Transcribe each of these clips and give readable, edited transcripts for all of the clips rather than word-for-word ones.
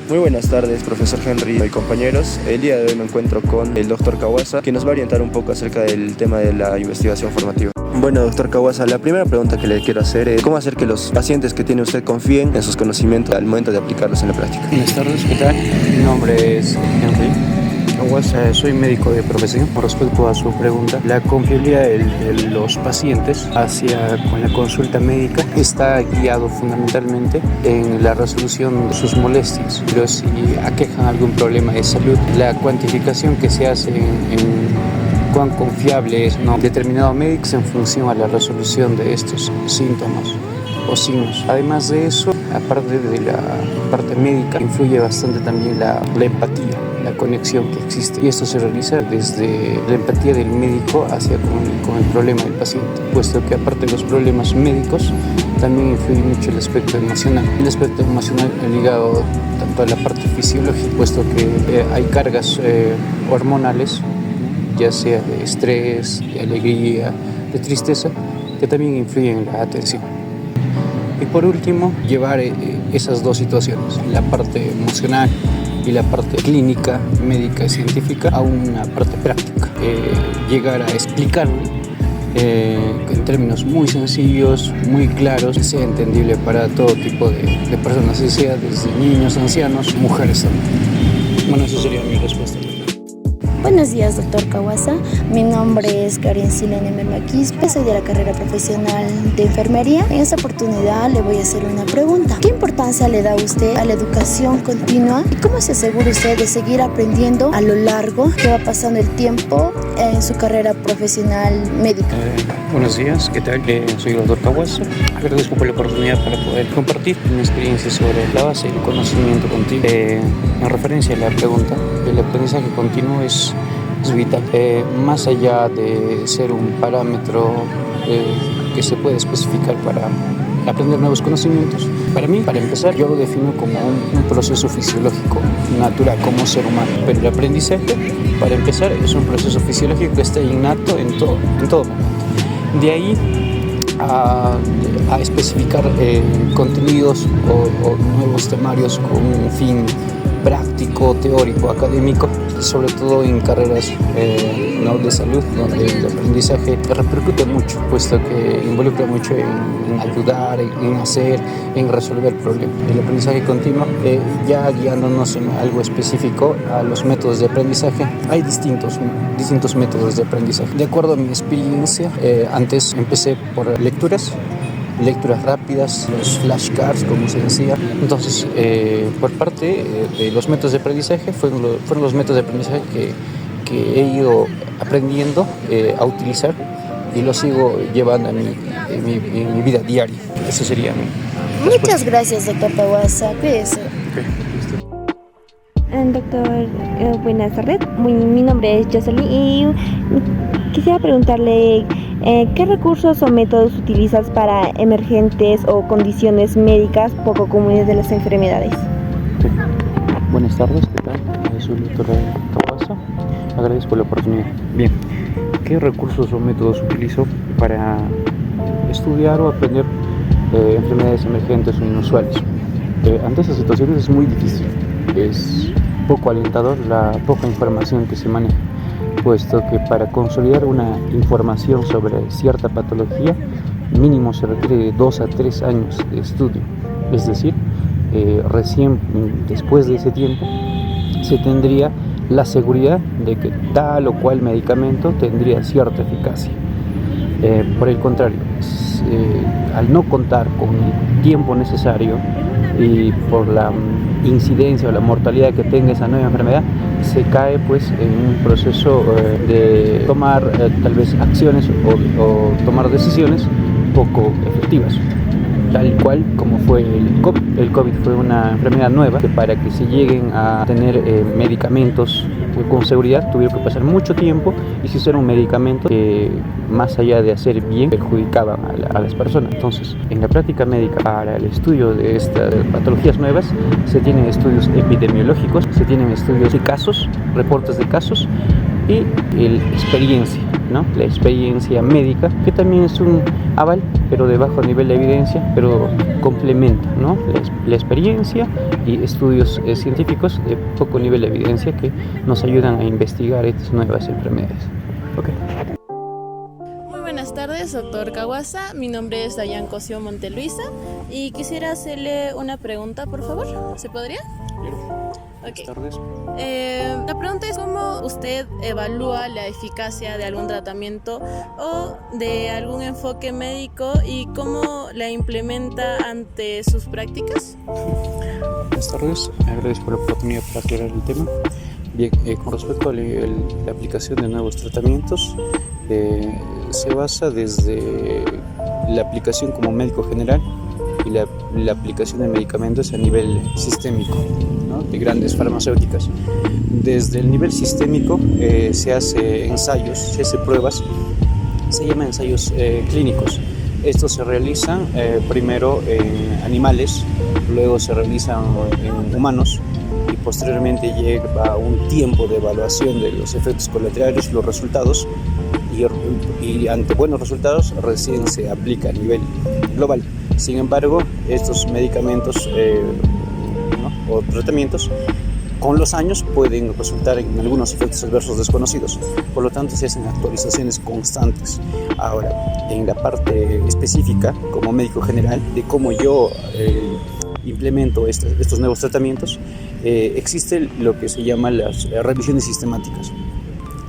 Muy buenas tardes, profesor Henry y compañeros. El día de hoy me encuentro con el doctor Kawasa, que nos va a orientar un poco acerca del tema de la investigación formativa. Bueno, doctor Kawasa, la primera pregunta que le quiero hacer es ¿cómo hacer que los pacientes que tiene usted confíen en sus conocimientos al momento de aplicarlos en la práctica? Buenas tardes, ¿qué tal? Mi nombre es Henry Kawasa, soy médico de profesión. Con respecto a su pregunta, la confiabilidad de los pacientes con la consulta médica está guiado fundamentalmente en la resolución de sus molestias. Pero si aquejan algún problema de salud, la cuantificación que se hace en cuán confiable es determinado médico en función a la resolución de estos síntomas o signos. Además de eso, aparte de la parte médica, influye bastante también la empatía, la conexión que existe. Y esto se realiza desde la empatía del médico hacia con el problema del paciente, puesto que aparte de los problemas médicos, también influye mucho el aspecto emocional. El aspecto emocional ligado tanto a la parte fisiológica, puesto que hay cargas hormonales, ya sea de estrés, de alegría, de tristeza, que también influyen en la atención. Y por último, llevar esas dos situaciones, la parte emocional y la parte clínica, médica y científica, a una parte práctica. Llegar a explicarlo en términos muy sencillos, muy claros, que sea entendible para todo tipo de personas, sea desde niños, ancianos, mujeres también. Bueno, eso sería mi respuesta. Buenos días, doctor Kawasa. Mi nombre es Karen Silene Mermaquispe, soy de la carrera profesional de enfermería. En esta oportunidad le voy a hacer una pregunta. ¿Qué importancia le da usted a la educación continua y cómo se asegura usted de seguir aprendiendo a lo largo que va pasando el tiempo en su carrera profesional médica? Buenos días, ¿qué tal? Soy el doctor Kawasa. Agradezco por la oportunidad para poder compartir mi experiencia sobre la base del conocimiento continuo. En referencia a la pregunta, el aprendizaje continuo es vital. Más allá de ser un parámetro que se puede especificar para aprender nuevos conocimientos, para mí, para empezar, yo lo defino como un proceso fisiológico natural como ser humano. Pero el aprendizaje, para empezar, es un proceso fisiológico que está innato en todo momento. De ahí a especificar contenidos o nuevos temarios con un fin práctico, teórico, académico, sobre todo en carreras de salud, donde el aprendizaje repercute mucho, puesto que involucra mucho en ayudar, en hacer, en resolver problemas. El aprendizaje continuo, ya guiándonos en algo específico a los métodos de aprendizaje, hay distintos métodos de aprendizaje. De acuerdo a mi experiencia, antes empecé por lecturas rápidas, los flashcards, como se decía. Entonces, por parte de los métodos de aprendizaje, fueron los métodos de aprendizaje que he ido aprendiendo a utilizar y los sigo llevando en mi vida diaria. Eso sería mi respuesta. Muchas gracias, doctor Kawasa. Cuídese. Doctor, buenas tardes. Mi nombre es Jocelyn y quisiera preguntarle ¿qué recursos o métodos utilizas para emergentes o condiciones médicas poco comunes de las enfermedades? Sí. Buenas tardes, ¿qué tal? Soy el doctor Kawasa. Agradezco la oportunidad. Bien, ¿qué recursos o métodos utilizo para estudiar o aprender enfermedades emergentes o inusuales? Ante esas situaciones es muy difícil. Es poco alentador la poca información que se maneja, puesto que para consolidar una información sobre cierta patología mínimo se requiere de 2 a 3 años de estudio. Es decir, recién después de ese tiempo se tendría la seguridad de que tal o cual medicamento tendría cierta eficacia. Por el contrario, al no contar con el tiempo necesario y por la incidencia o la mortalidad que tenga esa nueva enfermedad, se cae pues en un proceso de tomar tal vez acciones o tomar decisiones poco efectivas, tal cual como fue el COVID. El COVID fue una enfermedad nueva que para que se lleguen a tener medicamentos con seguridad tuvieron que pasar mucho tiempo y se hicieron medicamentos que más allá de hacer bien perjudicaban a las personas. Entonces, en la práctica médica para el estudio de estas patologías nuevas se tienen estudios epidemiológicos, se tienen estudios de casos, reportes de casos y la experiencia médica, que también es un aval pero de bajo nivel de evidencia, pero complementa, ¿no? La experiencia y estudios científicos de poco nivel de evidencia que nos ayudan a investigar estas nuevas enfermedades. Okay. Buenas tardes, doctor Kawasa. Mi nombre es Dayan Cosio Monteluisa y quisiera hacerle una pregunta, por favor. ¿Se podría? Okay. Buenas tardes. La pregunta es cómo usted evalúa la eficacia de algún tratamiento o de algún enfoque médico y cómo la implementa ante sus prácticas. Buenas tardes, agradezco por la oportunidad para aclarar el tema. Bien, con respecto a la aplicación de nuevos tratamientos, se basa desde la aplicación como médico general y la aplicación de medicamentos a nivel sistémico, ¿no? De grandes farmacéuticas. Desde el nivel sistémico se hace ensayos, se hace pruebas, se llaman ensayos clínicos. Estos se realizan primero en animales, luego se realizan en humanos y posteriormente lleva un tiempo de evaluación de los efectos colaterales y los resultados, y ante buenos resultados recién se aplica a nivel global. Sin embargo, estos medicamentos ¿no? o tratamientos con los años pueden resultar en algunos efectos adversos desconocidos, por lo tanto se hacen actualizaciones constantes. Ahora, en la parte específica como médico general de cómo yo implemento estos nuevos tratamientos, existe lo que se llama las revisiones sistemáticas,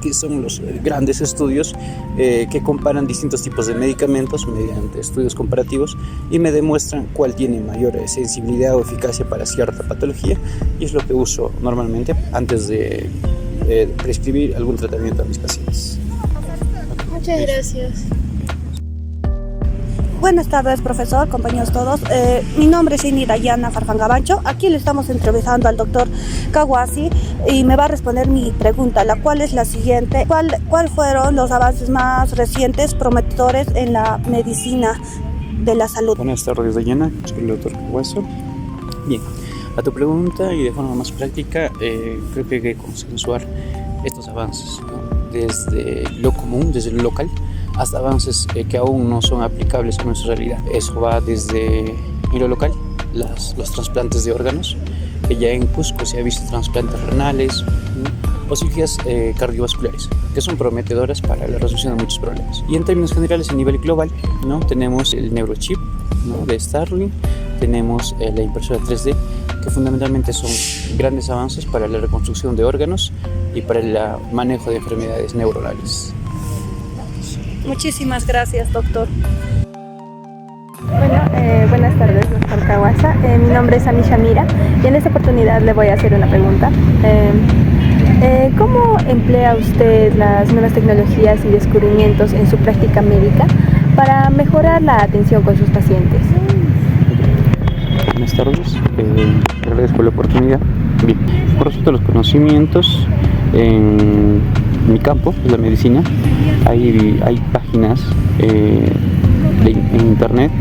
que son los grandes estudios que comparan distintos tipos de medicamentos mediante estudios comparativos y me demuestran cuál tiene mayor sensibilidad o eficacia para cierta patología, y es lo que uso normalmente antes de prescribir algún tratamiento a mis pacientes. Muchas gracias. Buenas tardes, profesor, compañeros todos. Mi nombre es Ini Dayana Farfangabancho. Aquí le estamos entrevistando al doctor Kawasa y me va a responder mi pregunta, la cual es la siguiente. ¿Cuál fueron los avances más recientes prometedores en la medicina de la salud? Buenas tardes, Dayana. Soy el doctor Kawasa. Bien, a tu pregunta y de forma más práctica, creo que hay que consensuar estos avances, ¿no? Desde lo común, desde lo local, hasta avances que aún no son aplicables a nuestra realidad. Eso va desde en lo local, los trasplantes de órganos, que ya en Cusco se ha visto trasplantes renales, o cirugías cardiovasculares, que son prometedoras para la resolución de muchos problemas. Y en términos generales, a nivel global, ¿no? Tenemos el neurochip, ¿no? de Starlink, tenemos la impresora 3D, que fundamentalmente son grandes avances para la reconstrucción de órganos y para el manejo de enfermedades neuronales. Muchísimas gracias, doctor. Bueno, buenas tardes, doctor Kawasa. Mi nombre es Amisha Mira y en esta oportunidad le voy a hacer una pregunta. ¿Cómo emplea usted las nuevas tecnologías y descubrimientos en su práctica médica para mejorar la atención con sus pacientes? Buenas tardes, agradezco la oportunidad. Bien, con respecto a los conocimientos en mi campo, es la medicina, hay páginas en internet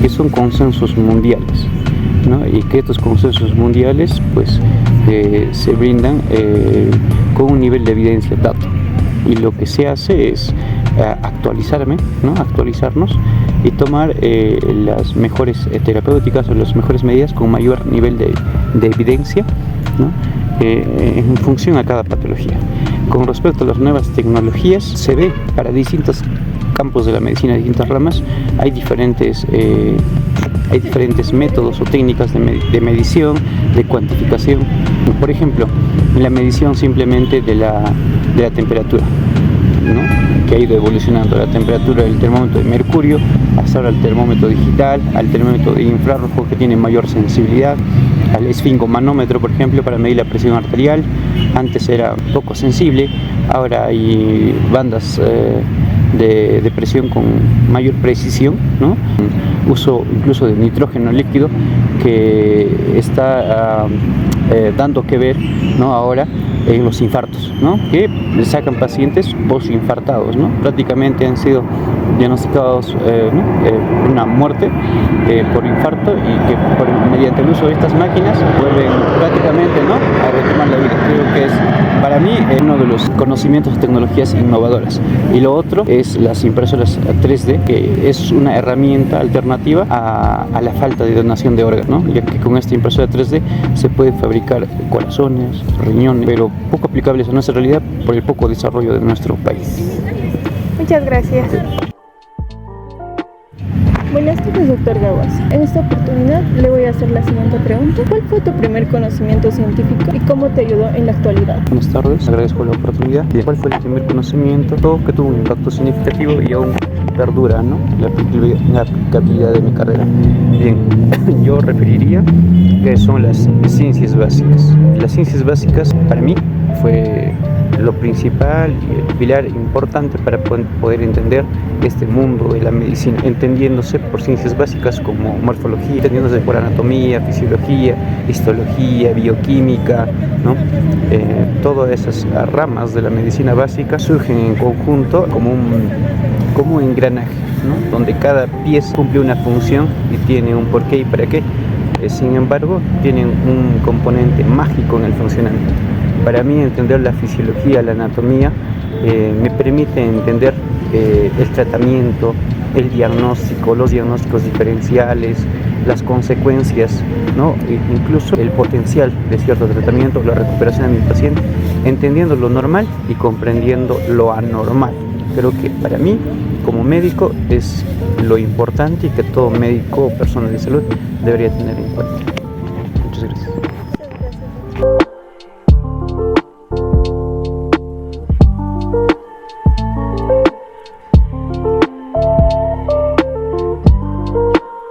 que son consensos mundiales, ¿no? Y que estos consensos mundiales pues se brindan con un nivel de evidencia dado, y lo que se hace es actualizarnos y tomar las mejores terapéuticas o las mejores medidas con mayor nivel de evidencia, ¿no? En función a cada patología. Con respecto a las nuevas tecnologías, se ve para distintos campos de la medicina, distintas ramas, hay diferentes métodos o técnicas de medición, de cuantificación. Por ejemplo, la medición simplemente de la temperatura, ¿no? Que ha ido evolucionando la temperatura del termómetro de mercurio, hasta ahora el termómetro digital, al termómetro de infrarrojo que tiene mayor sensibilidad, al esfingomanómetro, por ejemplo, para medir la presión arterial. Antes era poco sensible, ahora hay bandas de presión con mayor precisión, ¿no? Uso incluso de nitrógeno líquido, que está dando que ver, ¿no? Ahora en los infartos, ¿no? Que le sacan pacientes posinfartados, ¿no? Prácticamente han sido diagnosticados una muerte por infarto y que mediante el uso de estas máquinas vuelven prácticamente a retomar la vida. Creo que es para mí uno de los conocimientos de tecnologías innovadoras. Y lo otro es las impresoras 3D, que es una herramienta alternativa a la falta de donación de órganos, ¿no? Ya que con esta impresora 3D se puede fabricar corazones, riñones, pero poco aplicables a nuestra realidad por el poco desarrollo de nuestro país. Muchas gracias. Buenas tardes, doctor Caguasa. En esta oportunidad le voy a hacer la siguiente pregunta. ¿Cuál fue tu primer conocimiento científico y cómo te ayudó en la actualidad? Buenas tardes, agradezco la oportunidad. Bien, ¿cuál fue el primer conocimiento que tuvo un impacto significativo y aún perdura, la aplicabilidad de mi carrera? Bien, yo referiría que son las ciencias básicas. Las ciencias básicas para mí fue lo principal y el pilar importante para poder entender este mundo de la medicina, entendiéndose por ciencias básicas como morfología, entendiéndose por anatomía, fisiología, histología, bioquímica, todas esas ramas de la medicina básica surgen en conjunto como un engranaje, donde cada pieza cumple una función y tiene un porqué y para qué. Sin embargo, tienen un componente mágico en el funcionamiento. Para mí, entender la fisiología, la anatomía, me permite entender el tratamiento, el diagnóstico, los diagnósticos diferenciales, las consecuencias, incluso el potencial de cierto tratamiento, la recuperación de mi paciente, entendiendo lo normal y comprendiendo lo anormal. Creo que para mí, como médico, es lo importante y que todo médico o persona de salud debería tener en cuenta. Muchas gracias.